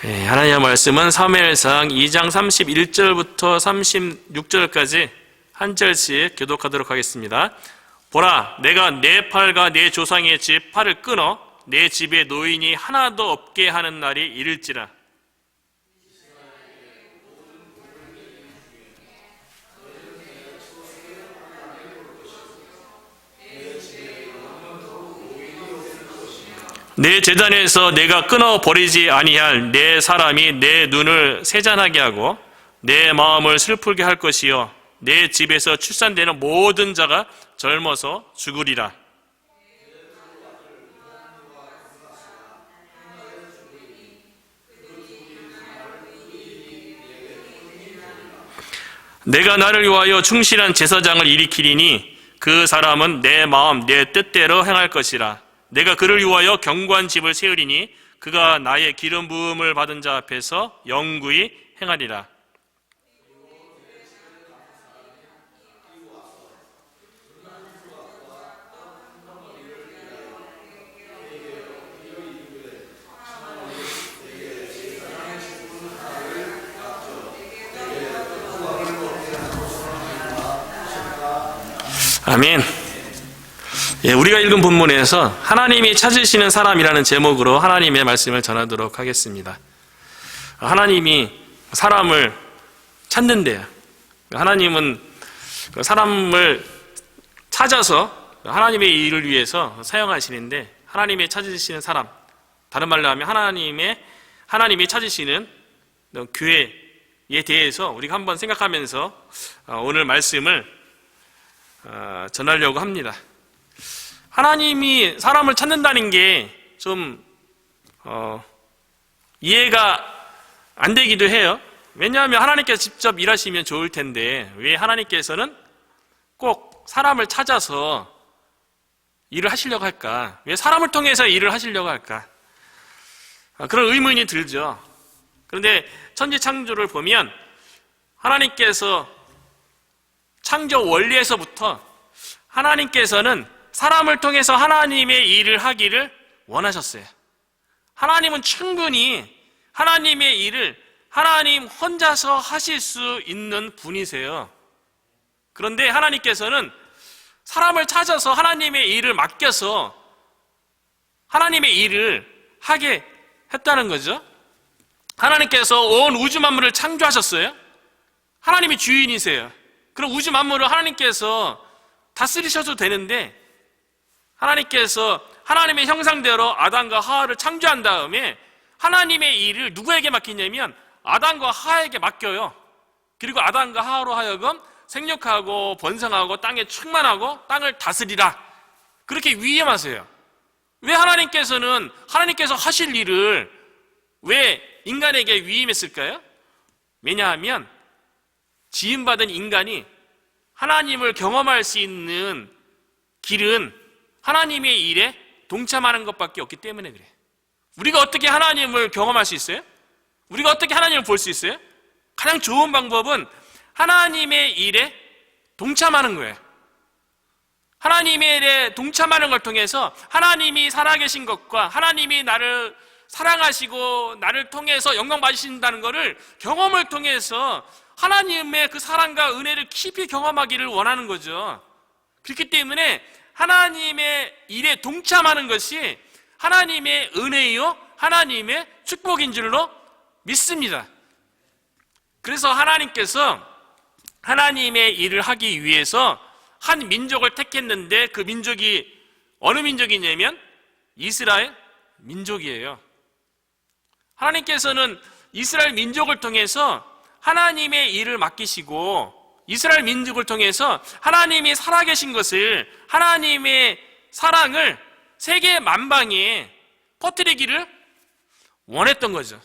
하나님의 말씀은 사무엘상 2장 31절부터 36절까지 한 절씩 교독하도록 하겠습니다. 보라, 내가 내 팔과 내 조상의 집 팔을 끊어 내 집에 노인이 하나도 없게 하는 날이 이를지라. 내 제단에서 내가 끊어버리지 아니할 내 사람이 내 눈을 세잔하게 하고 내 마음을 슬프게 할 것이요 내 집에서 출산되는 모든 자가 젊어서 죽으리라. 내가 나를 위하여 충실한 제사장을 일으키리니 그 사람은 내 마음 내 뜻대로 행할 것이라. 내가 그를 위하여 견고한 집을 세우리니 그가 나의 기름 부음을 받은 자 앞에서 영구히 행하리라. 아멘. 우리가 읽은 본문에서 하나님이 찾으시는 사람이라는 제목으로 하나님의 말씀을 전하도록 하겠습니다. 하나님이 사람을 찾는데요. 하나님은 사람을 찾아서 하나님의 일을 위해서 사용하시는데, 하나님이 찾으시는 사람, 다른 말로 하면 하나님이 찾으시는 교회에 대해서 우리가 한번 생각하면서 오늘 말씀을 전하려고 합니다. 하나님이 사람을 찾는다는 게 좀 이해가 안 되기도 해요. 왜냐하면 하나님께서 직접 일하시면 좋을 텐데 왜 하나님께서는 꼭 사람을 찾아서 일을 하시려고 할까? 왜 사람을 통해서 일을 하시려고 할까? 그런 의문이 들죠. 그런데 천지 창조를 보면 하나님께서 창조 원리에서부터 하나님께서는 사람을 통해서 하나님의 일을 하기를 원하셨어요. 하나님은 충분히 하나님의 일을 하나님 혼자서 하실 수 있는 분이세요. 그런데 하나님께서는 사람을 찾아서 하나님의 일을 맡겨서 하나님의 일을 하게 했다는 거죠. 하나님께서 온 우주 만물을 창조하셨어요. 하나님이 주인이세요. 그럼 우주 만물을 하나님께서 다스리셔도 되는데, 하나님께서 하나님의 형상대로 아담과 하와를 창조한 다음에 하나님의 일을 누구에게 맡기냐면 아담과 하와에게 맡겨요. 그리고 아담과 하와로 하여금 생육하고 번성하고 땅에 충만하고 땅을 다스리라, 그렇게 위임하세요. 왜 하나님께서 하실 일을 왜 인간에게 위임했을까요? 왜냐하면 지음받은 인간이 하나님을 경험할 수 있는 길은 하나님의 일에 동참하는 것밖에 없기 때문에 그래요. 우리가 어떻게 하나님을 경험할 수 있어요? 우리가 어떻게 하나님을 볼 수 있어요? 가장 좋은 방법은 하나님의 일에 동참하는 거예요. 하나님의 일에 동참하는 걸 통해서 하나님이 살아계신 것과 하나님이 나를 사랑하시고 나를 통해서 영광 받으신다는 것을 경험을 통해서 하나님의 그 사랑과 은혜를 깊이 경험하기를 원하는 거죠. 그렇기 때문에 하나님의 일에 동참하는 것이 하나님의 은혜요 하나님의 축복인 줄로 믿습니다. 그래서 하나님께서 하나님의 일을 하기 위해서 한 민족을 택했는데, 그 민족이 어느 민족이냐면 이스라엘 민족이에요. 하나님께서는 이스라엘 민족을 통해서 하나님의 일을 맡기시고 이스라엘 민족을 통해서 하나님이 살아계신 것을, 하나님의 사랑을 세계 만방에 퍼뜨리기를 원했던 거죠.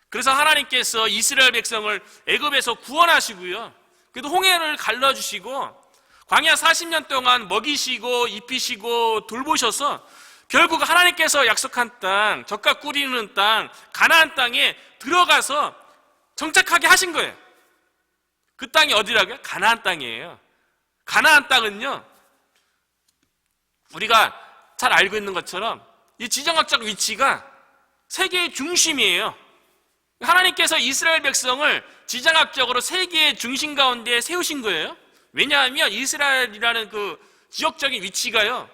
그래서 하나님께서 이스라엘 백성을 애굽에서 구원하시고요, 그래도 홍해를 갈라주시고 광야 40년 동안 먹이시고 입히시고 돌보셔서 결국 하나님께서 약속한 땅, 젖과 꿀이 흐르는 땅, 가나안 땅에 들어가서 정착하게 하신 거예요. 그 땅이 어디라고요? 가나안 땅이에요. 가나안 땅은요, 우리가 잘 알고 있는 것처럼 이 지정학적 위치가 세계의 중심이에요. 하나님께서 이스라엘 백성을 지정학적으로 세계의 중심 가운데 세우신 거예요. 왜냐하면 이스라엘이라는 그 지역적인 위치가요,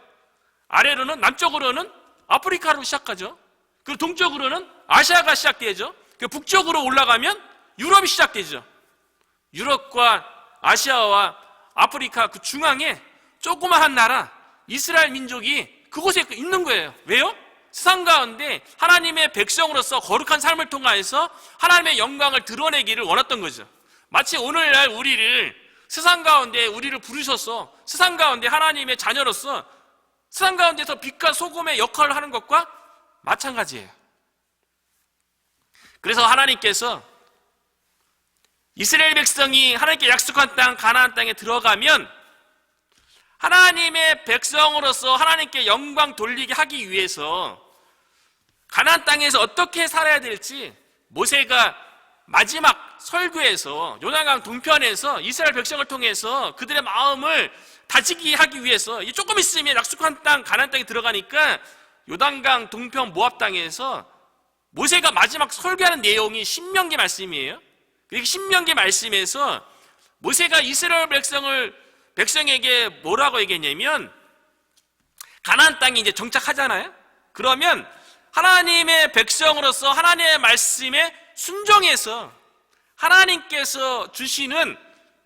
아래로는, 남쪽으로는 아프리카로 시작하죠. 그리고 동쪽으로는 아시아가 시작되죠. 그 북쪽으로 올라가면 유럽이 시작되죠. 유럽과 아시아와 아프리카 그 중앙에 조그마한 나라 이스라엘 민족이 그곳에 있는 거예요. 왜요? 세상 가운데 하나님의 백성으로서 거룩한 삶을 통하여서 하나님의 영광을 드러내기를 원했던 거죠. 마치 오늘날 우리를 세상 가운데 우리를 부르셔서 세상 가운데 하나님의 자녀로서 세상 가운데서 빛과 소금의 역할을 하는 것과 마찬가지예요. 그래서 하나님께서 이스라엘 백성이 하나님께 약속한 땅 가나안 땅에 들어가면 하나님의 백성으로서 하나님께 영광 돌리게 하기 위해서 가나안 땅에서 어떻게 살아야 될지 모세가 마지막 설교에서 요단강 동편에서 이스라엘 백성을 통해서 그들의 마음을 다지게 하기 위해서 조금 있으면 약속한 땅 가나안 땅에 들어가니까 요단강 동편 모압 땅에서 모세가 마지막 설교하는 내용이 신명기 말씀이에요. 그 신명기 말씀에서 모세가 이스라엘 백성에게 뭐라고 얘기했냐면, 가나안 땅에 이제 정착하잖아요. 그러면 하나님의 백성으로서 하나님의 말씀에 순종해서 하나님께서 주시는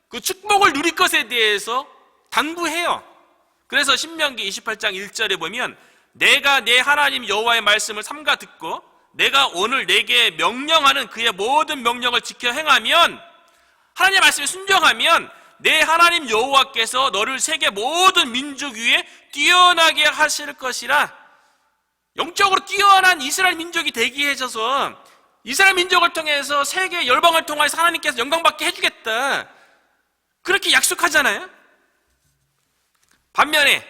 그 축복을 누릴 것에 대해서 당부해요. 그래서 신명기 28장 1절에 보면, 내가 내 하나님 여호와의 말씀을 삼가 듣고 내가 오늘 내게 명령하는 그의 모든 명령을 지켜 행하면, 하나님의 말씀에 순종하면 내 하나님 여호와께서 너를 세계 모든 민족 위에 뛰어나게 하실 것이라. 영적으로 뛰어난 이스라엘 민족이 되게 해줘서 이스라엘 민족을 통해서 세계 열방을 통해서 하나님께서 영광받게 해주겠다, 그렇게 약속하잖아요. 반면에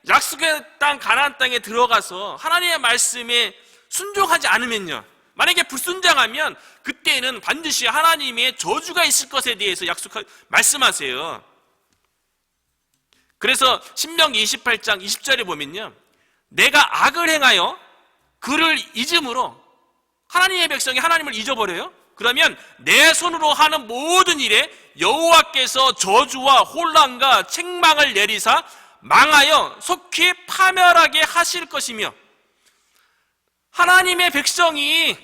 약속의 땅 가나안 땅에 들어가서 하나님의 말씀에 순종하지 않으면요, 만약에 불순종하면 그때는 반드시 하나님의 저주가 있을 것에 대해서 말씀하세요. 그래서 신명기 28장 20절에 보면요, 내가 악을 행하여 그를 잊음으로, 하나님의 백성이 하나님을 잊어버려요. 그러면 내 손으로 하는 모든 일에 여호와께서 저주와 혼란과 책망을 내리사 망하여 속히 파멸하게 하실 것이며, 하나님의 백성이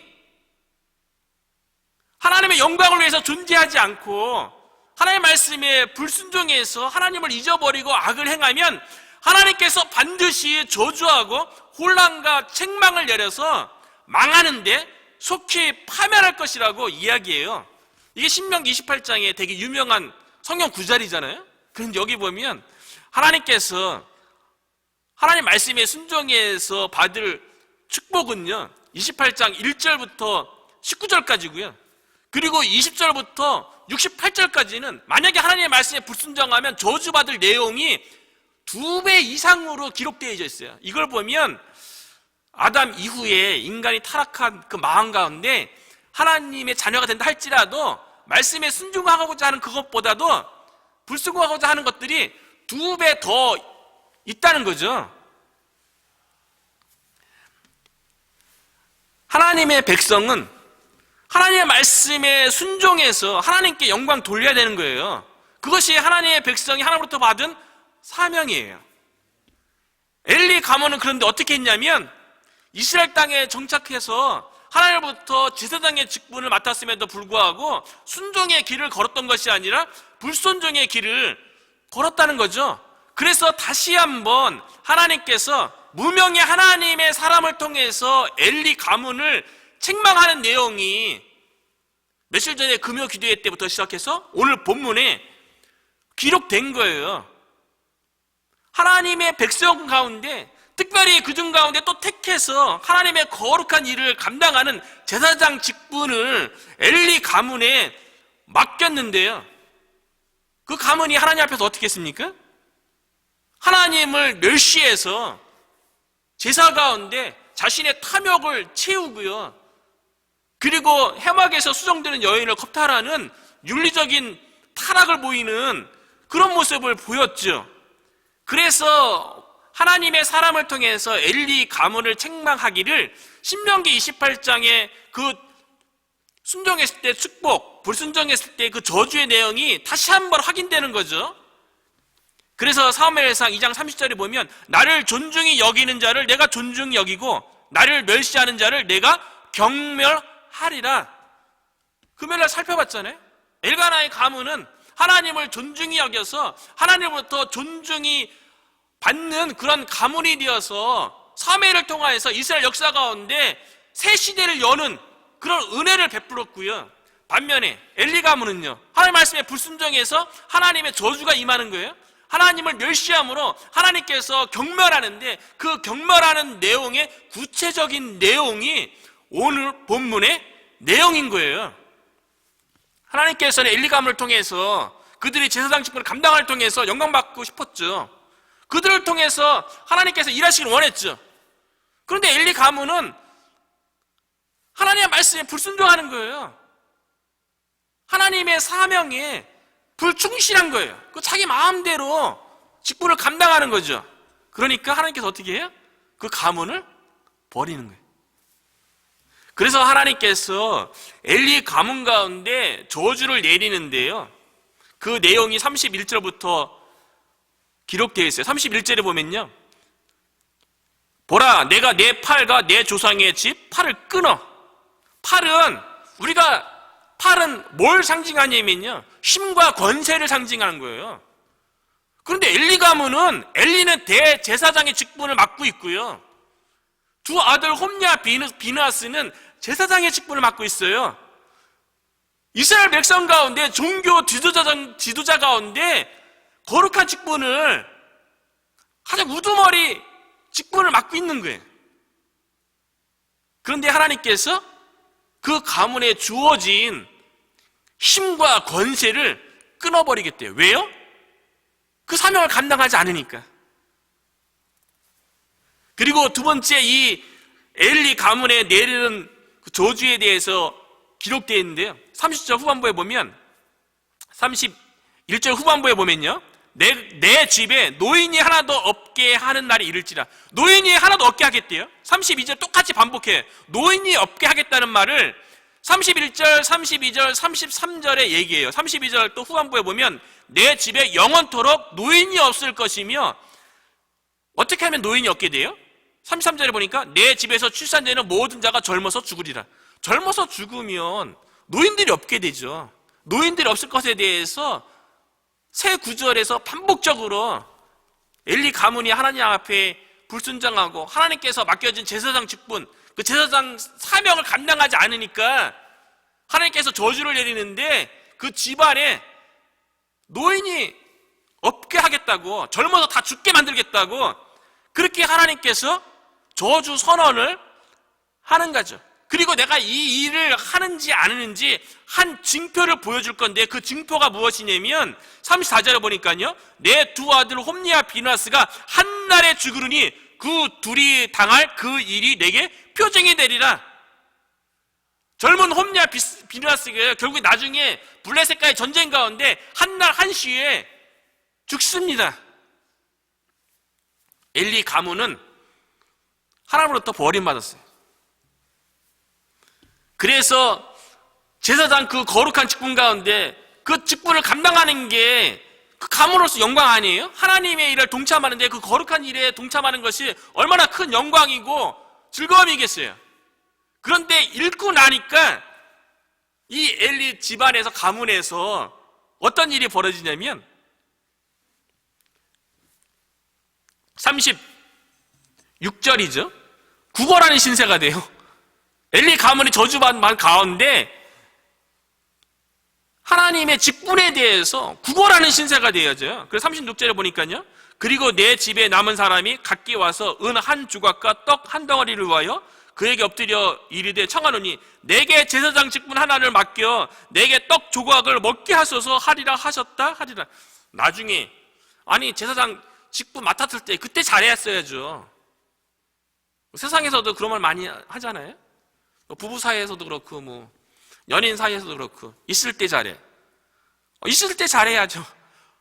하나님의 영광을 위해서 존재하지 않고 하나님의 말씀에 불순종해서 하나님을 잊어버리고 악을 행하면 하나님께서 반드시 저주하고 혼란과 책망을 내려서 망하는데 속히 파멸할 것이라고 이야기해요. 이게 신명기 28장에 되게 유명한 성경 구절이잖아요. 그런데 여기 보면 하나님께서 하나님 말씀에 순종해서 받을 축복은요, 28장 1절부터 19절까지고요. 그리고 20절부터 68절까지는 만약에 하나님의 말씀에 불순종하면 저주받을 내용이 2배 이상으로 기록되어 있어요. 이걸 보면 아담 이후에 인간이 타락한 그 마음 가운데 하나님의 자녀가 된다 할지라도 말씀에 순종하고자 하는 그것보다도 불순종하고자 하는 것들이 2배 더 있다는 거죠. 하나님의 백성은 하나님의 말씀에 순종해서 하나님께 영광 돌려야 되는 거예요. 그것이 하나님의 백성이 하나님으로부터 받은 사명이에요. 엘리 가문은 그런데 어떻게 했냐면, 이스라엘 땅에 정착해서 하나님으로부터 제사장의 직분을 맡았음에도 불구하고 순종의 길을 걸었던 것이 아니라 불순종의 길을 걸었다는 거죠. 그래서 다시 한번 하나님께서 무명의 하나님의 사람을 통해서 엘리 가문을 책망하는 내용이 며칠 전에 금요 기도회 때부터 시작해서 오늘 본문에 기록된 거예요. 하나님의 백성 가운데, 특별히 그중 가운데 또 택해서 하나님의 거룩한 일을 감당하는 제사장 직분을 엘리 가문에 맡겼는데요, 그 가문이 하나님 앞에서 어떻게 했습니까? 하나님을 멸시해서 제사 가운데 자신의 탐욕을 채우고요, 그리고 해막에서 수정되는 여인을 겁탈하는 윤리적인 타락을 보이는 그런 모습을 보였죠. 그래서 하나님의 사람을 통해서 엘리 가문을 책망하기를 신명기 28장에 그 순종했을 때 축복, 불순종했을 때 그 저주의 내용이 다시 한번 확인되는 거죠. 그래서 사무엘상 2장 30절에 보면 나를 존중히 여기는 자를 내가 존중히 여기고 나를 멸시하는 자를 내가 경멸하리라. 금요일날 살펴봤잖아요. 엘가나의 가문은 하나님을 존중히 여겨서 하나님으로부터 존중이 받는 그런 가문이 되어서 사무엘을 통하여서 이스라엘 역사 가운데 새 시대를 여는 그런 은혜를 베풀었고요. 반면에 엘리 가문은요, 하나님 말씀에 불순종해서 하나님의 저주가 임하는 거예요. 하나님을 멸시함으로 하나님께서 경멸하는데 그 경멸하는 내용의 구체적인 내용이 오늘 본문의 내용인 거예요. 하나님께서는 엘리 가문을 통해서 그들이 제사장 직분을 감당을 통해서 영광받고 싶었죠. 그들을 통해서 하나님께서 일하시길 원했죠. 그런데 엘리 가문은 하나님의 말씀에 불순종하는 거예요. 하나님의 사명에 불충실한 거예요. 그 자기 마음대로 직분을 감당하는 거죠. 그러니까 하나님께서 어떻게 해요? 그 가문을 버리는 거예요. 그래서 하나님께서 엘리 가문 가운데 저주를 내리는데요. 그 내용이 31절부터 기록되어 있어요. 31절에 보면요. 보라, 내가 내 팔과 내 조상의 집 팔을 끊어. 팔은 뭘 상징하냐면요, 힘과 권세를 상징하는 거예요. 그런데 엘리는 대제사장의 직분을 맡고 있고요. 두 아들 홈냐 비느하스는 제사장의 직분을 맡고 있어요. 이스라엘 백성 가운데 종교 지도자 가운데 거룩한 직분을 가장 우두머리 직분을 맡고 있는 거예요. 그런데 하나님께서 그 가문에 주어진 힘과 권세를 끊어버리겠대요. 왜요? 그 사명을 감당하지 않으니까. 그리고 두 번째, 이 엘리 가문에 내리는 그 저주에 대해서 기록되어 있는데요. 30절 후반부에 보면, 31절 후반부에 보면요, 내 집에 노인이 하나도 없게 하는 날이 이를지라. 노인이 하나도 없게 하겠대요. 32절 똑같이 반복해. 노인이 없게 하겠다는 말을 31절, 32절, 33절에 얘기해요. 32절 또 후반부에 보면 내 집에 영원토록 노인이 없을 것이며, 어떻게 하면 노인이 없게 돼요? 33절에 보니까 내 집에서 출산되는 모든 자가 젊어서 죽으리라. 젊어서 죽으면 노인들이 없게 되죠. 노인들이 없을 것에 대해서 새 구절에서 반복적으로 엘리 가문이 하나님 앞에 불순종하고 하나님께서 맡겨진 제사장 직분, 그 제사장 사명을 감당하지 않으니까 하나님께서 저주를 내리는데 그 집안에 노인이 없게 하겠다고, 젊어서 다 죽게 만들겠다고 그렇게 하나님께서 저주 선언을 하는 거죠. 그리고 내가 이 일을 하는지 안 하는지 한 징표를 보여줄 건데, 그 징표가 무엇이냐면 34절에 보니까요, 내 두 아들 홈니와 비느하스가 한날에 죽으리니 그 둘이 당할 그 일이 내게 표징이 되리라. 젊은 홈니와 비느하스가 결국 나중에 블레셋과의 전쟁 가운데 한날 한시에 죽습니다. 엘리 가문은 하나님으로부터 버림받았어요. 그래서 제사장 그 거룩한 직분 가운데 그 직분을 감당하는 게 그 가문으로서 영광 아니에요? 하나님의 일을 동참하는데 그 거룩한 일에 동참하는 것이 얼마나 큰 영광이고 즐거움이겠어요. 그런데 읽고 나니까 이 엘리 집안에서, 가문에서 어떤 일이 벌어지냐면 36절이죠. 구걸하는 신세가 돼요. 엘리 가문이 저주받은 가운데 하나님의 직분에 대해서 구걸하는 신세가 되어져요. 그래서 36절에 보니까요, 그리고 내 집에 남은 사람이 각기 와서 은 한 조각과 떡 한 덩어리를 위하여 그에게 엎드려 이르되 청하노니 내게 제사장 직분 하나를 맡겨 내게 떡 조각을 먹게 하소서 하리라 하셨다 하리라. 나중에 아니 제사장 직분 맡았을 때 그때 잘했어야죠. 세상에서도 그런 말 많이 하잖아요. 부부 사이에서도 그렇고 연인 사이에서도 그렇고 있을 때 잘해. 있을 때 잘해야죠.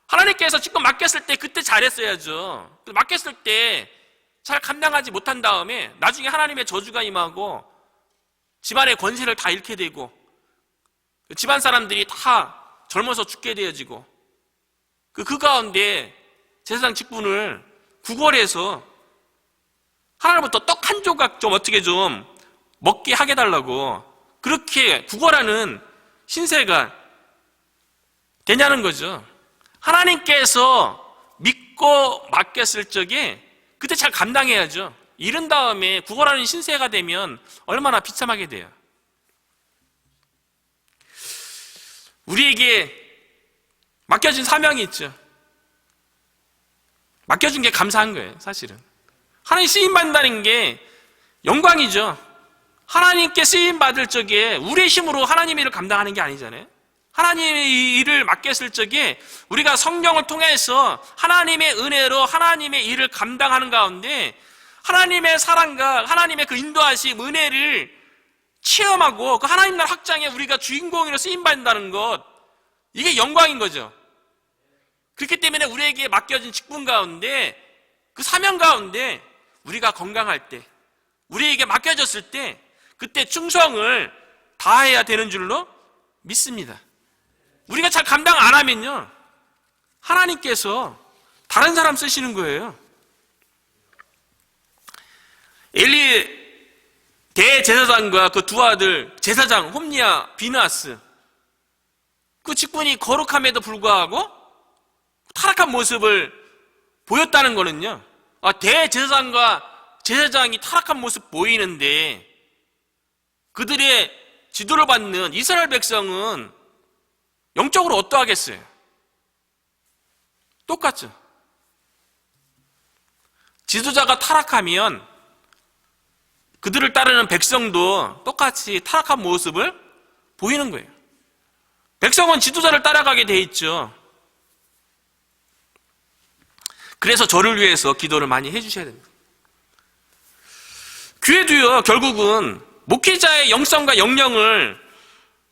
하나님께서 직분 맡겼을 때 그때 잘했어야죠. 맡겼을 때 잘 감당하지 못한 다음에 나중에 하나님의 저주가 임하고 집안의 권세를 다 잃게 되고 집안 사람들이 다 젊어서 죽게 되어지고 그 가운데 제사장 직분을 구걸해서 하나님부터 떡 한 조각 좀 어떻게 좀 먹게 하게 달라고 그렇게 구걸하는 신세가 되냐는 거죠. 하나님께서 믿고 맡겼을 적에 그때 잘 감당해야죠. 이른 다음에 구걸하는 신세가 되면 얼마나 비참하게 돼요. 우리에게 맡겨진 사명이 있죠. 맡겨준 게 감사한 거예요, 사실은. 하나님 쓰임받는다는 게 영광이죠. 하나님께 쓰임받을 적에 우리의 힘으로 하나님의 일을 감당하는 게 아니잖아요. 하나님의 일을 맡겼을 적에 우리가 성령을 통해서 하나님의 은혜로 하나님의 일을 감당하는 가운데 하나님의 사랑과 하나님의 그 인도하심, 은혜를 체험하고 그 하나님 나라 확장에 우리가 주인공으로 쓰임받는다는 것, 이게 영광인 거죠. 그렇기 때문에 우리에게 맡겨진 직분 가운데 그 사명 가운데 우리가 건강할 때, 우리에게 맡겨졌을 때 그때 충성을 다해야 되는 줄로 믿습니다. 우리가 잘 감당 안 하면요, 하나님께서 다른 사람 쓰시는 거예요. 엘리 대제사장과 그 두 아들 제사장 홈니와 비느하스, 그 직분이 거룩함에도 불구하고 타락한 모습을 보였다는 거는요, 대제사장과 제사장이 타락한 모습 보이는데 그들의 지도를 받는 이스라엘 백성은 영적으로 어떠하겠어요? 똑같죠. 지도자가 타락하면 그들을 따르는 백성도 똑같이 타락한 모습을 보이는 거예요. 백성은 지도자를 따라가게 돼 있죠. 그래서 저를 위해서 기도를 많이 해주셔야 됩니다. 교회도요, 결국은 목회자의 영성과 역량을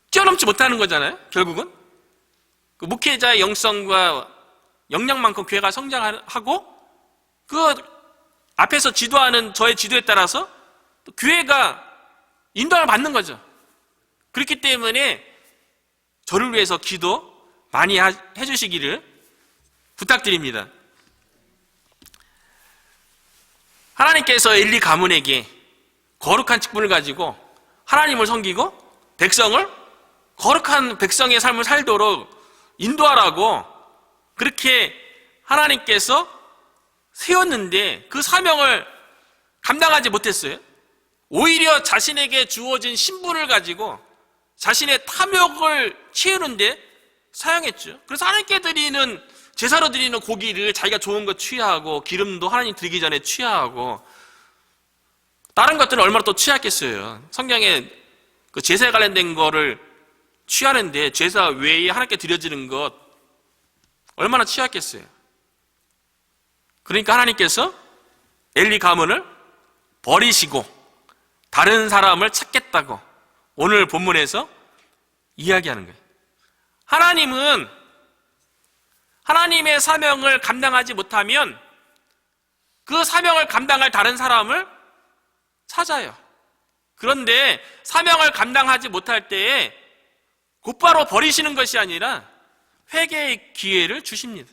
뛰어넘지 못하는 거잖아요. 결국은 그 목회자의 영성과 역량만큼 교회가 성장하고 그 앞에서 지도하는 저의 지도에 따라서 교회가 인도를 받는 거죠. 그렇기 때문에 저를 위해서 기도 많이 해주시기를 부탁드립니다. 하나님께서 엘리 가문에게 거룩한 직분을 가지고 하나님을 섬기고 백성을 거룩한 백성의 삶을 살도록 인도하라고 그렇게 하나님께서 세웠는데 그 사명을 감당하지 못했어요. 오히려 자신에게 주어진 신분을 가지고 자신의 탐욕을 채우는데 사용했죠. 그래서 하나님께 드리는 제사로 드리는 고기를 자기가 좋은 거 취하고 기름도 하나님 드리기 전에 취하고 다른 것들은 얼마나 또 취했겠어요. 성경에 그 제사에 관련된 거를 취하는데 제사 외에 하나님께 드려지는 것 얼마나 취했겠어요. 그러니까 하나님께서 엘리 가문을 버리시고 다른 사람을 찾겠다고 오늘 본문에서 이야기하는 거예요. 하나님은 하나님의 사명을 감당하지 못하면 그 사명을 감당할 다른 사람을 찾아요. 그런데 사명을 감당하지 못할 때에 곧바로 버리시는 것이 아니라 회개의 기회를 주십니다.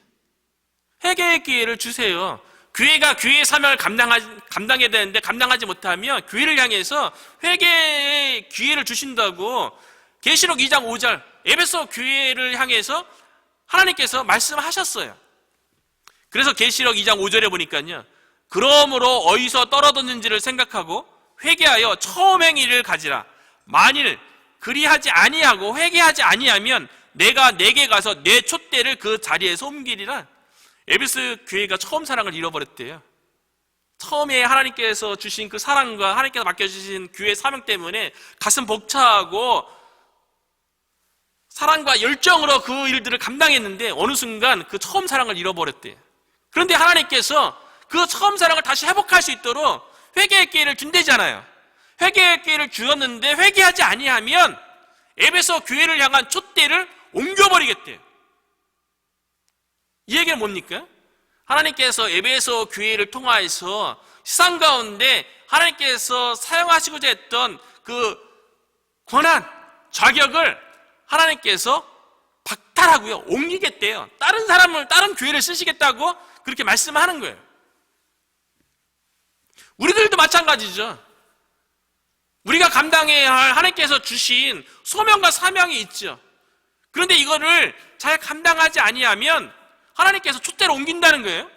회개의 기회를 주세요. 교회가 교회의 사명을 감당해야 되는데 감당하지 못하면 교회를 향해서 회개의 기회를 주신다고 계시록 2장 5절 에베소 교회를 향해서 하나님께서 말씀하셨어요. 그래서 계시록 2장 5절에 보니까요, 그러므로 어디서 떨어졌는지를 생각하고 회개하여 처음 행위를 가지라. 만일 그리하지 아니하고 회개하지 아니하면 내가 내게 가서 내 촛대를 그 자리에서 옮기리라. 에베소 교회가 처음 사랑을 잃어버렸대요. 처음에 하나님께서 주신 그 사랑과 하나님께서 맡겨주신 교회 사명 때문에 가슴 벅차고 사랑과 열정으로 그 일들을 감당했는데 어느 순간 그 처음 사랑을 잃어버렸대요. 그런데 하나님께서 그 처음 사랑을 다시 회복할 수 있도록 회개의 기회를 준대잖아요. 회개의 기회를 주었는데 회개하지 아니하면 에베소 교회를 향한 촛대를 옮겨버리겠대요. 이 얘기는 뭡니까? 하나님께서 에베소 교회를 통하여서 세상 가운데 하나님께서 사용하시고자 했던 그 권한, 자격을 하나님께서 박탈하고요, 옮기겠대요. 다른 교회를 쓰시겠다고 그렇게 말씀하는 거예요. 우리들도 마찬가지죠. 우리가 감당해야 할 하나님께서 주신 소명과 사명이 있죠. 그런데 이거를 잘 감당하지 아니하면 하나님께서 촛대로 옮긴다는 거예요.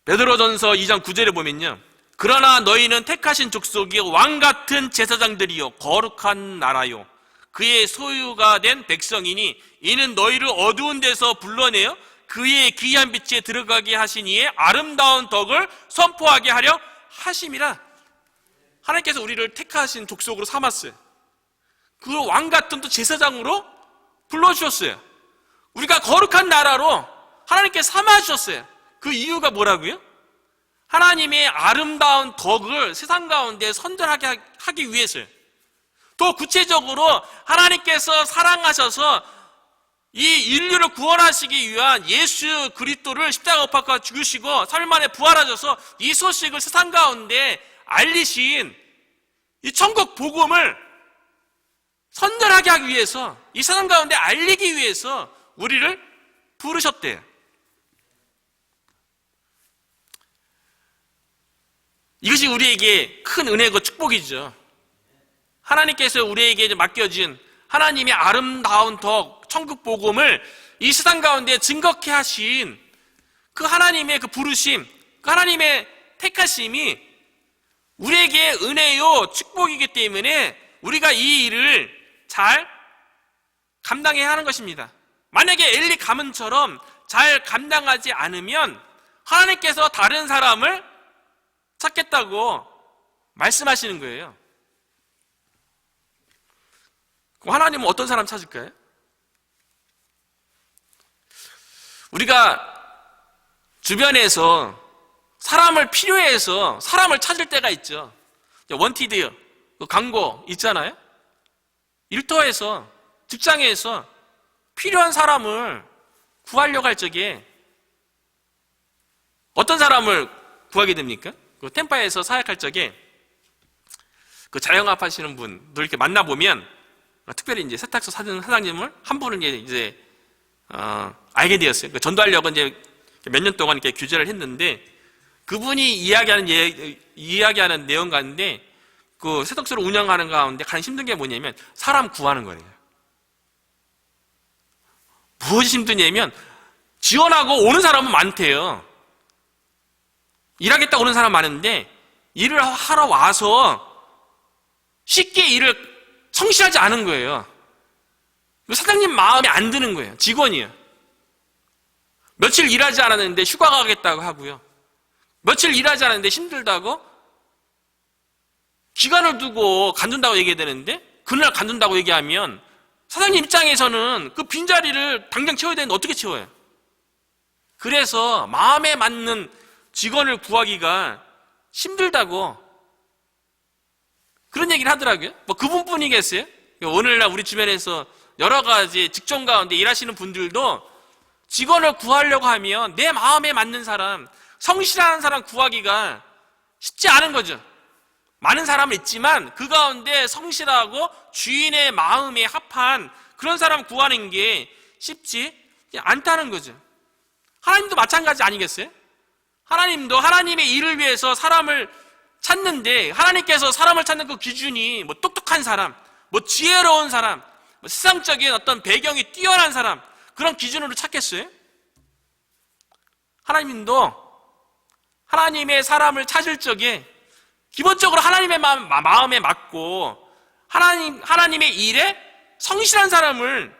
베드로전서 2장 9절에 보면요, 그러나 너희는 택하신 족속이 왕같은 제사장들이요 거룩한 나라요 그의 소유가 된 백성이니 이는 너희를 어두운 데서 불러내어 그의 귀한 빛에 들어가게 하신 이의 아름다운 덕을 선포하게 하려 하심이라. 하나님께서 우리를 택하신 족속으로 삼았어요. 그 왕같은 또 제사장으로 불러주셨어요. 우리가 거룩한 나라로 하나님께 삼아주셨어요. 그 이유가 뭐라고요? 하나님의 아름다운 덕을 세상 가운데 선전하게 하기 위해서요. 더 구체적으로 하나님께서 사랑하셔서 이 인류를 구원하시기 위한 예수 그리스도를 십자가 못 박아 죽으시고 3일 만에 부활하셔서 이 소식을 세상 가운데 알리신 이 천국 복음을 선전하게 하기 위해서, 이 세상 가운데 알리기 위해서 우리를 부르셨대요. 이것이 우리에게 큰 은혜고 축복이죠. 하나님께서 우리에게 맡겨진 하나님의 아름다운 덕, 천국 복음을 이 세상 가운데 증거케 하신 그 하나님의 그 부르심, 그 하나님의 택하심이 우리에게 은혜요 축복이기 때문에 우리가 이 일을 잘 감당해야 하는 것입니다. 만약에 엘리 가문처럼 잘 감당하지 않으면 하나님께서 다른 사람을 찾겠다고 말씀하시는 거예요. 그럼 하나님은 어떤 사람 찾을까요? 우리가 주변에서 사람을 필요해서 사람을 찾을 때가 있죠. 원티드 그 광고 있잖아요. 일터에서, 직장에서 필요한 사람을 구하려고 할 적에 어떤 사람을 구하게 됩니까? 그 템파에서 사역할 적에 그 자영업 하시는 분들 이렇게 만나보면 특별히 이제 세탁소 사장님을 한 분을 이제 알게 되었어요. 그 전도하려고 이제 몇 년 동안 이렇게 규제를 했는데 그분이 이야기하는 내용 가운데 그 세탁소를 운영하는 가운데 가장 힘든 게 뭐냐면 사람 구하는 거예요. 무엇이 힘드냐면 지원하고 오는 사람은 많대요. 일하겠다 오는 사람 많은데 일을 하러 와서 쉽게 일을 성실하지 않은 거예요. 사장님 마음에 안 드는 거예요. 직원이에요. 며칠 일하지 않았는데 휴가 가겠다고 하고요. 며칠 일하지 않았는데 힘들다고 기간을 두고 간둔다고 얘기해야 되는데 그날 간둔다고 얘기하면 사장님 입장에서는 그 빈자리를 당장 채워야 되는데 어떻게 채워요? 그래서 마음에 맞는 직원을 구하기가 힘들다고 그런 얘기를 하더라고요. 뭐 그분뿐이겠어요? 오늘날 우리 주변에서 여러 가지 직종 가운데 일하시는 분들도 직원을 구하려고 하면 내 마음에 맞는 사람, 성실한 사람 구하기가 쉽지 않은 거죠. 많은 사람은 있지만 그 가운데 성실하고 주인의 마음에 합한 그런 사람 구하는 게 쉽지 않다는 거죠. 하나님도 마찬가지 아니겠어요? 하나님도 하나님의 일을 위해서 사람을 찾는데 하나님께서 사람을 찾는 그 기준이 뭐 똑똑한 사람, 뭐 지혜로운 사람, 뭐 세상적인 어떤 배경이 뛰어난 사람 그런 기준으로 찾겠어요? 하나님도 하나님의 사람을 찾을 적에 기본적으로 하나님의 마음에 맞고 하나님의 일에 성실한 사람을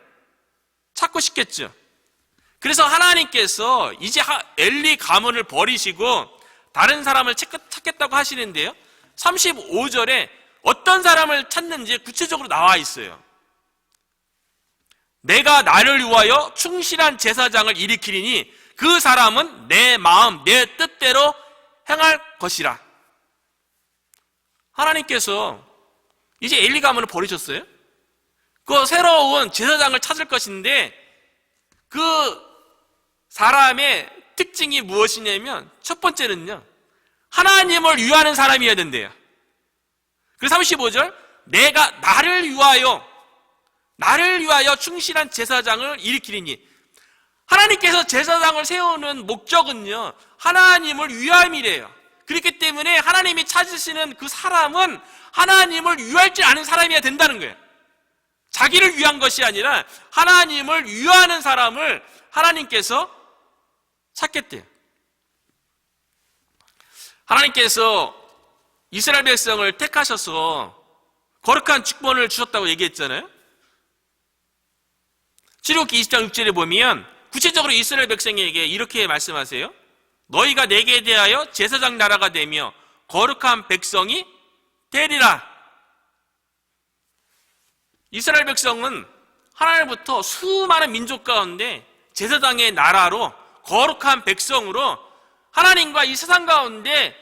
찾고 싶겠죠. 그래서 하나님께서 이제 엘리 가문을 버리시고 다른 사람을 찾겠다고 하시는데요. 35절에 어떤 사람을 찾는지 구체적으로 나와 있어요. 내가 나를 위하여 충실한 제사장을 일으키리니 그 사람은 내 마음, 내 뜻대로 행할 것이라. 하나님께서 이제 엘리 가문을 버리셨어요. 그 새로운 제사장을 찾을 것인데 그 사람의 특징이 무엇이냐면 첫 번째는요, 하나님을 위하는 사람이어야 된대요. 그래서 35절, 내가 나를 위하여 충실한 제사장을 일으키리니. 하나님께서 제사장을 세우는 목적은요, 하나님을 위함이래요. 그렇기 때문에 하나님이 찾으시는 그 사람은 하나님을 위할 줄 아는 사람이어야 된다는 거예요. 자기를 위한 것이 아니라 하나님을 위하는 사람을 하나님께서 찾겠대요. 하나님께서 이스라엘 백성을 택하셔서 거룩한 직분을 주셨다고 얘기했잖아요. 출애굽기 20장 6절에 보면 구체적으로 이스라엘 백성에게 이렇게 말씀하세요. 너희가 내게 대하여 제사장 나라가 되며 거룩한 백성이 되리라. 이스라엘 백성은 하나님부터 수많은 민족 가운데 제사장의 나라로 거룩한 백성으로 하나님과 이 세상 가운데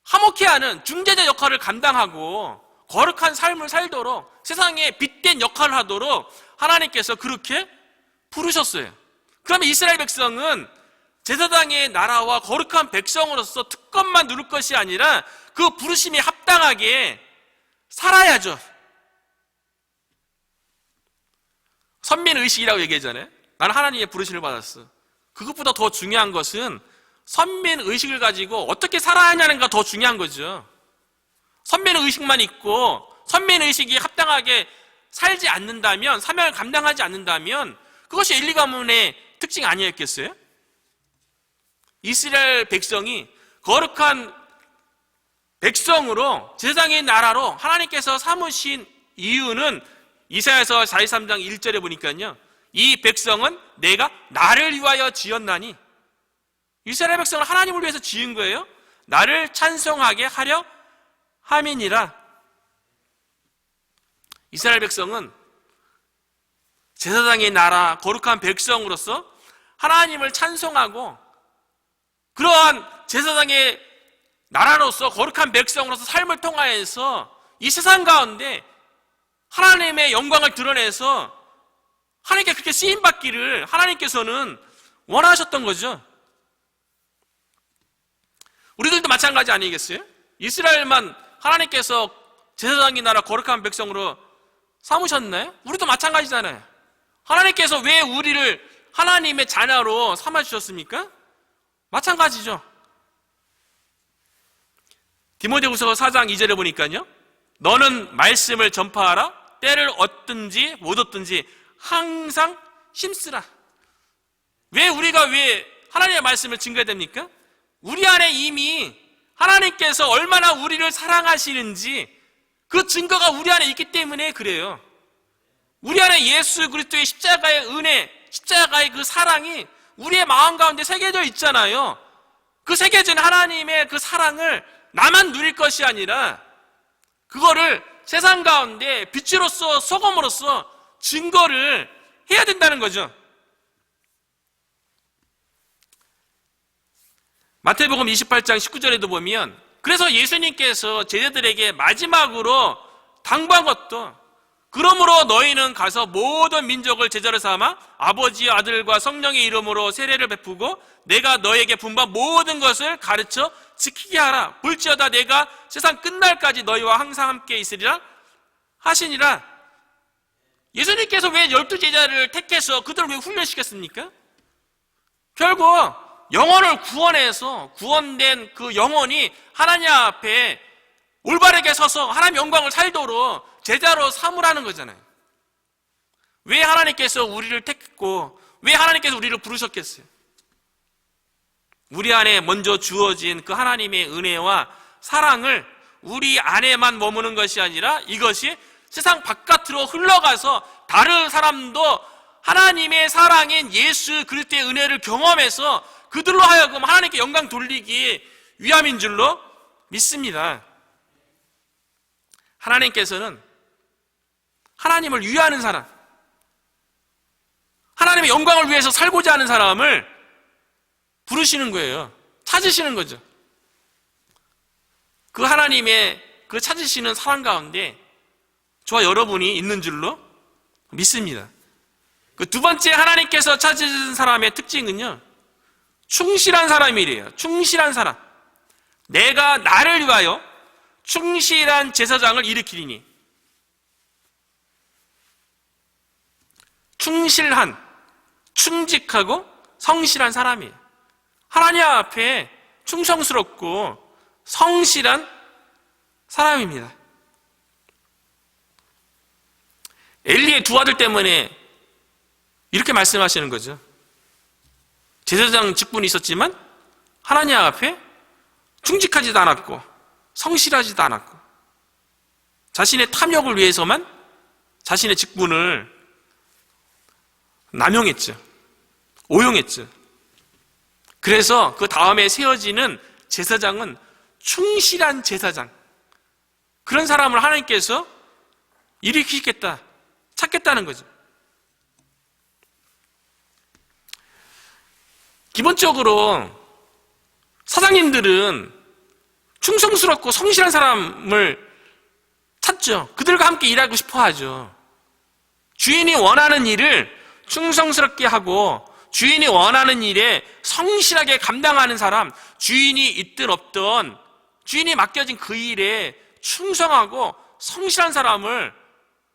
화목케 하는 중재자 역할을 감당하고 거룩한 삶을 살도록 세상에 빛된 역할을 하도록 하나님께서 그렇게 부르셨어요. 그러면 이스라엘 백성은 제사장의 나라와 거룩한 백성으로서 특권만 누릴 것이 아니라 그 부르심에 합당하게 살아야죠. 선민의식이라고 얘기하잖아요. 나는 하나님의 부르심을 받았어. 그것보다 더 중요한 것은 선민의식을 가지고 어떻게 살아야 하냐는가 더 중요한 거죠. 선민의식만 있고 선민의식이 합당하게 살지 않는다면, 사명을 감당하지 않는다면 그것이 엘리 가문의 특징 아니었겠어요? 이스라엘 백성이 거룩한 백성으로 제사장의 나라로 하나님께서 삼으신 이유는 이사야서 43장 1절에 보니까요, 이 백성은 내가 나를 위하여 지었나니. 이스라엘 백성은 하나님을 위해서 지은 거예요. 나를 찬송하게 하려 함이니라. 이스라엘 백성은 제사장의 나라, 거룩한 백성으로서 하나님을 찬송하고 그러한 제사장의 나라로서 거룩한 백성으로서 삶을 통하여서 이 세상 가운데 하나님의 영광을 드러내서 하나님께 그렇게 쓰임받기를 하나님께서는 원하셨던 거죠. 우리들도 마찬가지 아니겠어요? 이스라엘만 하나님께서 제사장의 나라 거룩한 백성으로 삼으셨나요? 우리도 마찬가지잖아요. 하나님께서 왜 우리를 하나님의 자녀로 삼아주셨습니까? 마찬가지죠. 디모데후서 4장 2절에 보니까요, 너는 말씀을 전파하라. 때를 얻든지 못 얻든지 항상 힘쓰라. 왜 하나님의 말씀을 증거해야 됩니까? 우리 안에 이미 하나님께서 얼마나 우리를 사랑하시는지 그 증거가 우리 안에 있기 때문에 그래요. 우리 안에 예수 그리스도의 십자가의 은혜, 십자가의 그 사랑이 우리의 마음 가운데 새겨져 있잖아요. 그 새겨진 하나님의 그 사랑을 나만 누릴 것이 아니라 그거를 세상 가운데 빛으로서 소금으로서 증거를 해야 된다는 거죠. 마태복음 28장 19절에도 보면, 그래서 예수님께서 제자들에게 마지막으로 당부한 것도, 그러므로 너희는 가서 모든 민족을 제자로 삼아 아버지와 아들과 성령의 이름으로 세례를 베푸고 내가 너에게 분부한 모든 것을 가르쳐 지키게 하라. 볼지어다 내가 세상 끝날까지 너희와 항상 함께 있으리라 하시니라. 예수님께서 왜 12제자를 택해서 그들을 왜 훈련시켰습니까? 결국 영혼을 구원해서 구원된 그 영혼이 하나님 앞에 올바르게 서서 하나님 영광을 살도록 제자로 삼으라는 거잖아요. 왜 하나님께서 우리를 택했고 왜 하나님께서 우리를 부르셨겠어요? 우리 안에 먼저 주어진 그 하나님의 은혜와 사랑을 우리 안에만 머무는 것이 아니라 이것이 세상 바깥으로 흘러가서 다른 사람도 하나님의 사랑인 예수 그리스도의 은혜를 경험해서 그들로 하여금 하나님께 영광 돌리기 위함인 줄로 믿습니다. 하나님께서는 하나님을 위하는 사람, 하나님의 영광을 위해서 살고자 하는 사람을 부르시는 거예요. 찾으시는 거죠. 그 하나님의 그 찾으시는 사람 가운데 저와 여러분이 있는 줄로 믿습니다. 그 두 번째 하나님께서 찾으신 사람의 특징은요, 충실한 사람이래요. 충실한 사람. 내가 나를 위하여 충실한 제사장을 일으키리니. 충실한, 충직하고 성실한 사람이에요. 하나님 앞에 충성스럽고 성실한 사람입니다. 엘리의 두 아들 때문에 이렇게 말씀하시는 거죠. 제사장 직분이 있었지만 하나님 앞에 충직하지도 않았고 성실하지도 않았고 자신의 탐욕을 위해서만 자신의 직분을 남용했죠. 오용했죠. 그래서 그 다음에 세워지는 제사장은 충실한 제사장, 그런 사람을 하나님께서 일으키겠다, 찾겠다는 거죠. 기본적으로 사장님들은 충성스럽고 성실한 사람을 찾죠. 그들과 함께 일하고 싶어 하죠. 주인이 원하는 일을 충성스럽게 하고 주인이 원하는 일에 성실하게 감당하는 사람, 주인이 있든 없든 주인이 맡겨진 그 일에 충성하고 성실한 사람을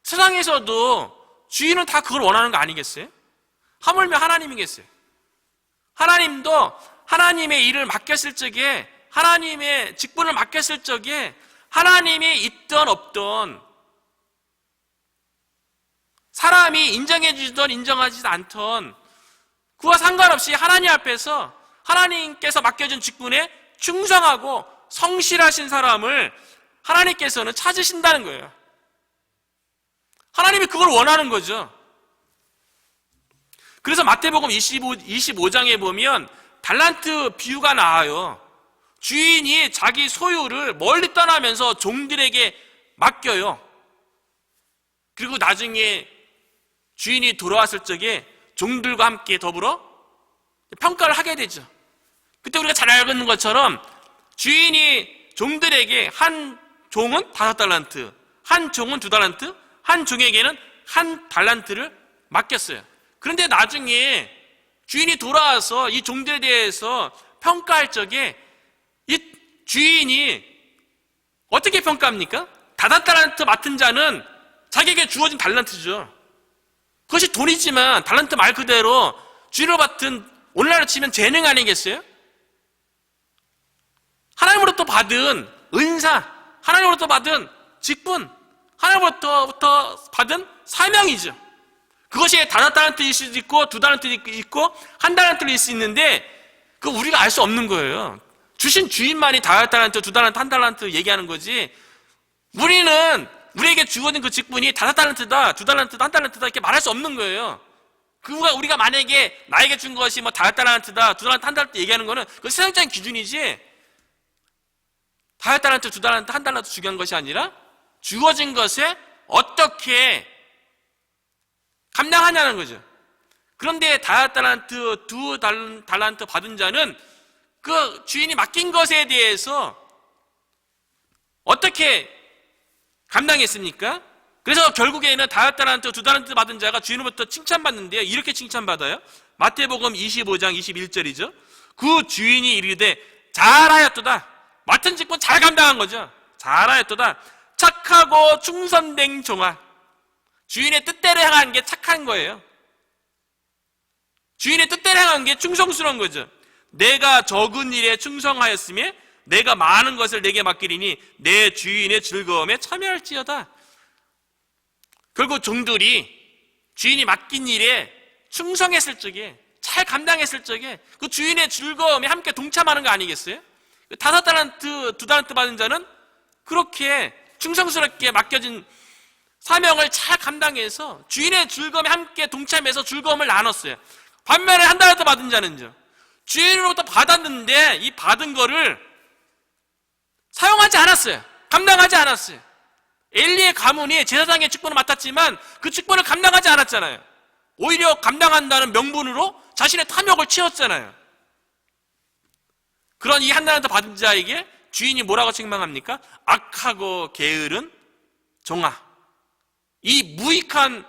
세상에서도 주인은 다 그걸 원하는 거 아니겠어요? 하물며 하나님이겠어요. 하나님도 하나님의 일을 맡겼을 적에, 하나님의 직분을 맡겼을 적에 하나님이 있든 없든 사람이 인정해 주든 인정하지 않든 그와 상관없이 하나님 앞에서 하나님께서 맡겨준 직분에 충성하고 성실하신 사람을 하나님께서는 찾으신다는 거예요. 하나님이 그걸 원하는 거죠. 그래서 마태복음 25장에 보면 달란트 비유가 나와요. 주인이 자기 소유를 멀리 떠나면서 종들에게 맡겨요. 그리고 나중에 주인이 돌아왔을 적에 종들과 함께 더불어 평가를 하게 되죠. 그때 우리가 잘 알고 있는 것처럼 주인이 종들에게 한 종은 5달란트, 한 종은 2달란트, 한 종에게는 1달란트를 맡겼어요. 그런데 나중에 주인이 돌아와서 이 종들에 대해서 평가할 적에 이 주인이 어떻게 평가합니까? 5달란트 맡은 자는 자기에게 주어진 달란트죠. 그것이 돈이지만 달란트 말 그대로 주인으로 맡은, 오늘날로 치면 재능 아니겠어요? 하나님으로부터 받은 은사, 하나님으로부터 받은 직분, 하나님으로부터 받은 사명이죠. 그것이 5달란트일 수도 있고 2달란트일 수도 있고 1달란트일 수 있는데 그거 우리가 알 수 없는 거예요. 주신 주인만이 5달란트, 2달란트, 1달란트 얘기하는 거지, 우리에게 주어진 그 직분이 5달란트다, 2달란트다, 1달란트다 이렇게 말할 수 없는 거예요. 우리가 만약에 나에게 준 것이 5달란트다, 2달란트, 1달란트 얘기하는 거는 그 세상적인 기준이지 5달란트, 2달란트, 1달란트 중요한 것이 아니라 주어진 것에 어떻게 감당하냐는 거죠. 그런데 5달란트, 2달란트 받은 자는 그 주인이 맡긴 것에 대해서 어떻게 감당했습니까? 그래서 결국에는 5달란트, 2달란트 받은 자가 주인으로부터 칭찬받는데요. 이렇게 칭찬받아요. 마태복음 25장 21절이죠. 그 주인이 이르되 잘하였도다. 맡은 직분 잘 감당한 거죠. 잘하였도다. 착하고 충성된 종아. 주인의 뜻대로 행한 게 착한 거예요. 주인의 뜻대로 행한 게 충성스러운 거죠. 내가 적은 일에 충성하였으며 내가 많은 것을 내게 맡기리니 내 주인의 즐거움에 참여할지어다. 결국 종들이 주인이 맡긴 일에 충성했을 적에, 잘 감당했을 적에 그 주인의 즐거움에 함께 동참하는 거 아니겠어요? 5달란트, 2달란트 받은 자는 그렇게 충성스럽게 맡겨진 사명을 잘 감당해서 주인의 즐거움에 함께 동참해서 즐거움을 나눴어요. 반면에 1달란트 받은 자는요, 주인으로부터 받았는데 이 받은 거를 사용하지 않았어요. 감당하지 않았어요. 엘리의 가문이 제사장의 직분을 맡았지만 그 직분을 감당하지 않았잖아요. 오히려 감당한다는 명분으로 자신의 탐욕을 채웠잖아요. 그런 이 1달란트 받은 자에게 주인이 뭐라고 책망합니까? 악하고 게으른 종아. 이 무익한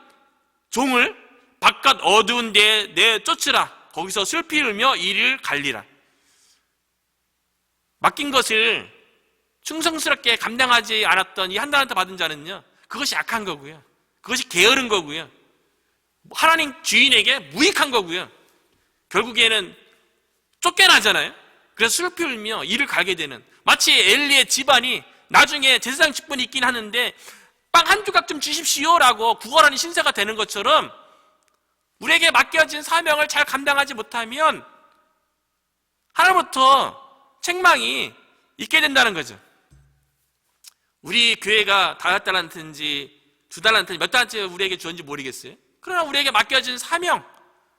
종을 바깥 어두운 데에 내쫓으라. 거기서 슬피 울며 이를 갈리라. 맡긴 것을 충성스럽게 감당하지 않았던 이 한 달란트 받은 자는요, 그것이 약한 거고요, 그것이 게으른 거고요, 하나님 주인에게 무익한 거고요, 결국에는 쫓겨나잖아요. 그래서 슬피 울며 이를 갈게 되는, 마치 엘리의 집안이 나중에 제사장 직분이 있긴 하는데 빵 한 조각 좀 주십시오라고 구걸하는 신세가 되는 것처럼 우리에게 맡겨진 사명을 잘 감당하지 못하면 하나님부터 책망이 있게 된다는 거죠. 우리 교회가 5달란트인지 2달란트인지 몇 달란트 우리에게 주었는지 모르겠어요. 그러나 우리에게 맡겨진 사명,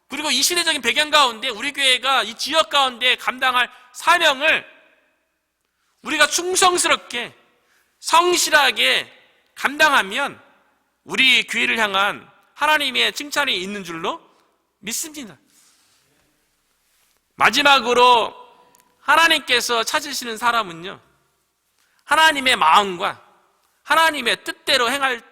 그리고 이 시대적인 배경 가운데 우리 교회가 이 지역 가운데 감당할 사명을 우리가 충성스럽게 성실하게 감당하면 우리 교회를 향한 하나님의 칭찬이 있는 줄로 믿습니다. 마지막으로 하나님께서 찾으시는 사람은요, 하나님의 마음과 하나님의 뜻대로 행할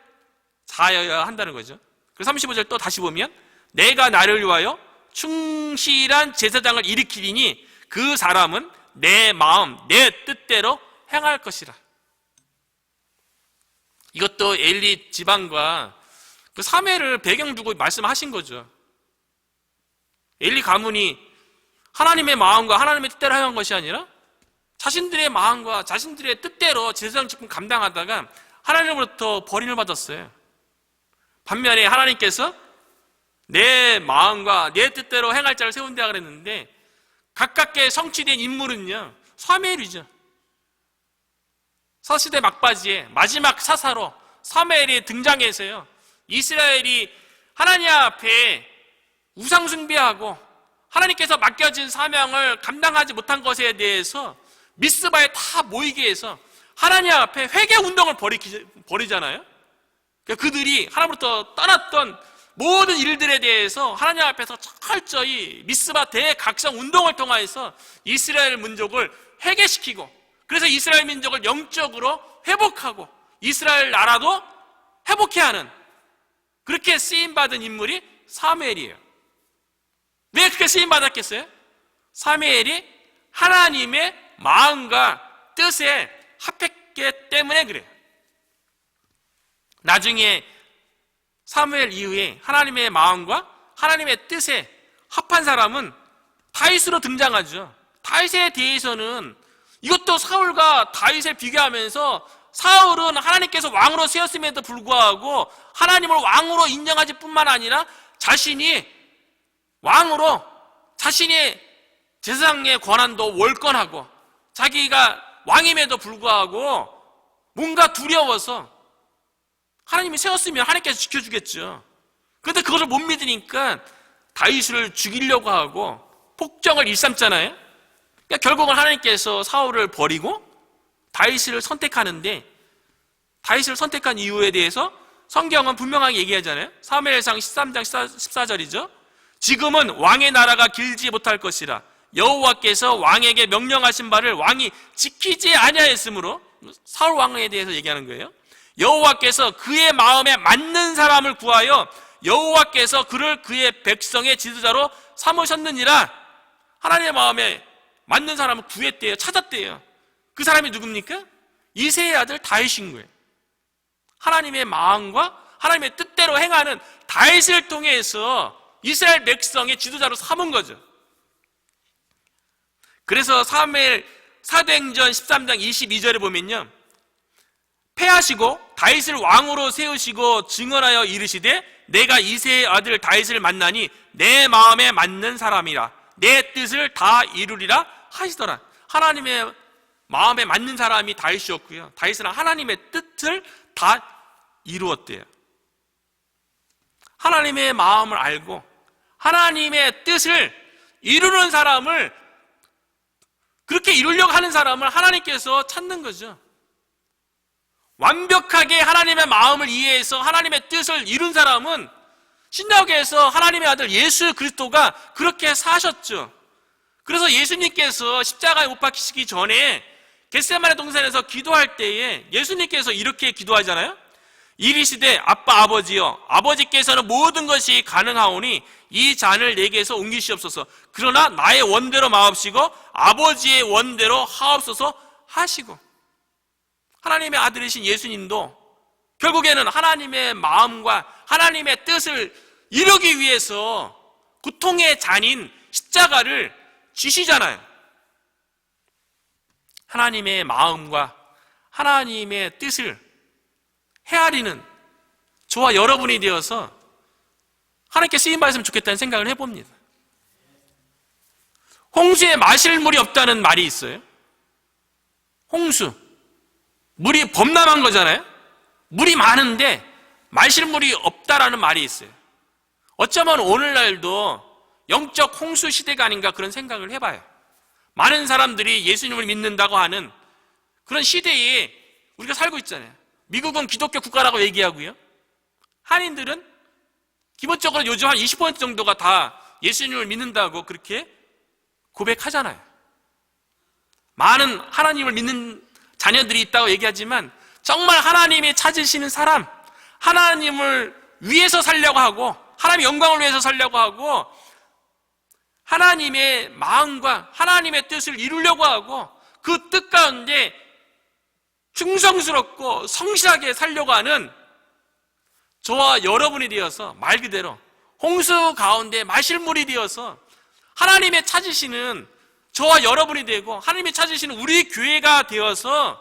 자여야 한다는 거죠. 그래서 35절 또 다시 보면 내가 나를 위하여 충실한 제사장을 일으키리니 그 사람은 내 마음 내 뜻대로 행할 것이라. 이것도 엘리 집안과 그 사매를 배경 두고 말씀하신 거죠. 엘리 가문이 하나님의 마음과 하나님의 뜻대로 행한 것이 아니라 자신들의 마음과 자신들의 뜻대로 제사장 직분 감당하다가 하나님으로부터 버림을 받았어요. 반면에 하나님께서 내 마음과 내 뜻대로 행할 자를 세운다 그랬는데 가깝게 성취된 인물은요, 사무엘이죠. 서시대 막바지에 마지막 사사로 사무엘이 등장해서요, 이스라엘이 하나님 앞에 우상 숭배하고 하나님께서 맡겨진 사명을 감당하지 못한 것에 대해서 미스바에 다 모이게 해서 하나님 앞에 회개 운동을 벌이잖아요. 그들이 하나님으로부터 떠났던 모든 일들에 대해서 하나님 앞에서 철저히 미스바 대각성 운동을 통해서 이스라엘 민족을 회개시키고, 그래서 이스라엘 민족을 영적으로 회복하고 이스라엘 나라도 회복해 하는, 그렇게 쓰임받은 인물이 사무엘이에요. 왜 그렇게 쓰임받았겠어요? 사무엘이 하나님의 마음과 뜻에 합했기 때문에 그래요. 나중에 사무엘 이후에 하나님의 마음과 하나님의 뜻에 합한 사람은 다윗으로 등장하죠. 다윗에 대해서는 이것도 사울과 다윗을 비교하면서 사울은 하나님께서 왕으로 세웠음에도 불구하고 하나님을 왕으로 인정하지 뿐만 아니라 자신이 왕으로 자신의 제사장의 권한도 월권하고 자기가 왕임에도 불구하고 뭔가 두려워서 하나님이 세웠으면 하나님께서 지켜주겠죠. 그런데 그것을 못 믿으니까 다윗을 죽이려고 하고 폭정을 일삼잖아요. 그러니까 결국은 하나님께서 사울을 버리고 다윗을 선택하는데, 다윗을 선택한 이유에 대해서 성경은 분명하게 얘기하잖아요. 사무엘상 13장 14절이죠. 지금은 왕의 나라가 길지 못할 것이라 여호와께서 왕에게 명령하신 바를 왕이 지키지 아니하였으므로, 사울 왕에 대해서 얘기하는 거예요. 여호와께서 그의 마음에 맞는 사람을 구하여 여호와께서 그를 그의 백성의 지도자로 삼으셨느니라. 하나님의 마음에 맞는 사람을 구했대요. 찾았대요. 그 사람이 누굽니까? 이새의 아들 다윗인 거예요. 하나님의 마음과 하나님의 뜻대로 행하는 다윗을 통해서 이스라엘 백성의 지도자로 삼은 거죠. 그래서 사무엘 사도행전 13장 22절에 보면요, 패하시고 다윗을 왕으로 세우시고 증언하여 이르시되 내가 이새의 아들 다윗을 만나니 내 마음에 맞는 사람이라 내 뜻을 다 이루리라 하시더라. 하나님의 마음에 맞는 사람이 다윗이었고요, 다윗은 하나님의 뜻을 다 이루었대요. 하나님의 마음을 알고 하나님의 뜻을 이루는 사람을, 그렇게 이루려고 하는 사람을 하나님께서 찾는 거죠. 완벽하게 하나님의 마음을 이해해서 하나님의 뜻을 이룬 사람은 신약에서 하나님의 아들 예수 그리스도가 그렇게 사셨죠. 그래서 예수님께서 십자가에 못 박히시기 전에 겟세마네 동산에서 기도할 때에 예수님께서 이렇게 기도하잖아요. 이르시되 아빠 아버지여, 아버지께서는 모든 것이 가능하오니 이 잔을 내게서 옮기시옵소서. 그러나 나의 원대로 마옵시고 아버지의 원대로 하옵소서 하시고. 하나님의 아들이신 예수님도 결국에는 하나님의 마음과 하나님의 뜻을 이루기 위해서 고통의 잔인 십자가를 지시잖아요. 하나님의 마음과 하나님의 뜻을 헤아리는 저와 여러분이 되어서 하나님께 쓰임받았으면 좋겠다는 생각을 해봅니다. 홍수에 마실 물이 없다는 말이 있어요. 홍수, 물이 범람한 거잖아요. 물이 많은데 마실 물이 없다라는 말이 있어요. 어쩌면 오늘날도 영적 홍수 시대가 아닌가 그런 생각을 해봐요. 많은 사람들이 예수님을 믿는다고 하는 그런 시대에 우리가 살고 있잖아요. 미국은 기독교 국가라고 얘기하고요. 한인들은 기본적으로 요즘 한 20% 정도가 다 예수님을 믿는다고 그렇게 고백하잖아요. 많은 하나님을 믿는 자녀들이 있다고 얘기하지만 정말 하나님이 찾으시는 사람, 하나님을 위해서 살려고 하고 하나님의 영광을 위해서 살려고 하고 하나님의 마음과 하나님의 뜻을 이루려고 하고 그 뜻 가운데 충성스럽고 성실하게 살려고 하는 저와 여러분이 되어서 말 그대로 홍수 가운데 마실 물이 되어서 하나님의 찾으시는 저와 여러분이 되고 하나님이 찾으시는 우리 교회가 되어서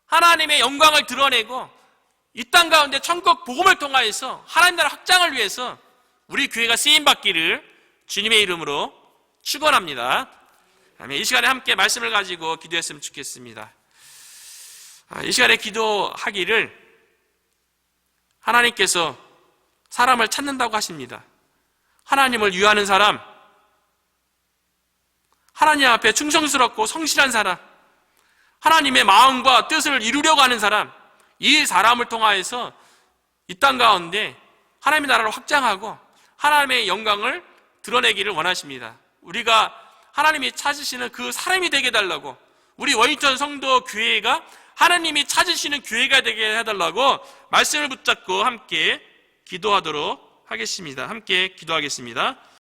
하나님의 영광을 드러내고 이 땅 가운데 천국 복음을 통하여서 하나님 나라 확장을 위해서 우리 교회가 쓰임받기를 주님의 이름으로 축원합니다. 이 시간에 함께 말씀을 가지고 기도했으면 좋겠습니다. 이 시간에 기도하기를 하나님께서 사람을 찾는다고 하십니다. 하나님을 위하는 사람, 하나님 앞에 충성스럽고 성실한 사람, 하나님의 마음과 뜻을 이루려고 하는 사람, 이 사람을 통하여서 이 땅 가운데 하나님의 나라를 확장하고 하나님의 영광을 드러내기를 원하십니다. 우리가 하나님이 찾으시는 그 사람이 되게 해달라고, 우리 워싱턴 성도 교회가 하나님이 찾으시는 교회가 되게 해달라고 말씀을 붙잡고 함께 기도하도록 하겠습니다. 함께 기도하겠습니다.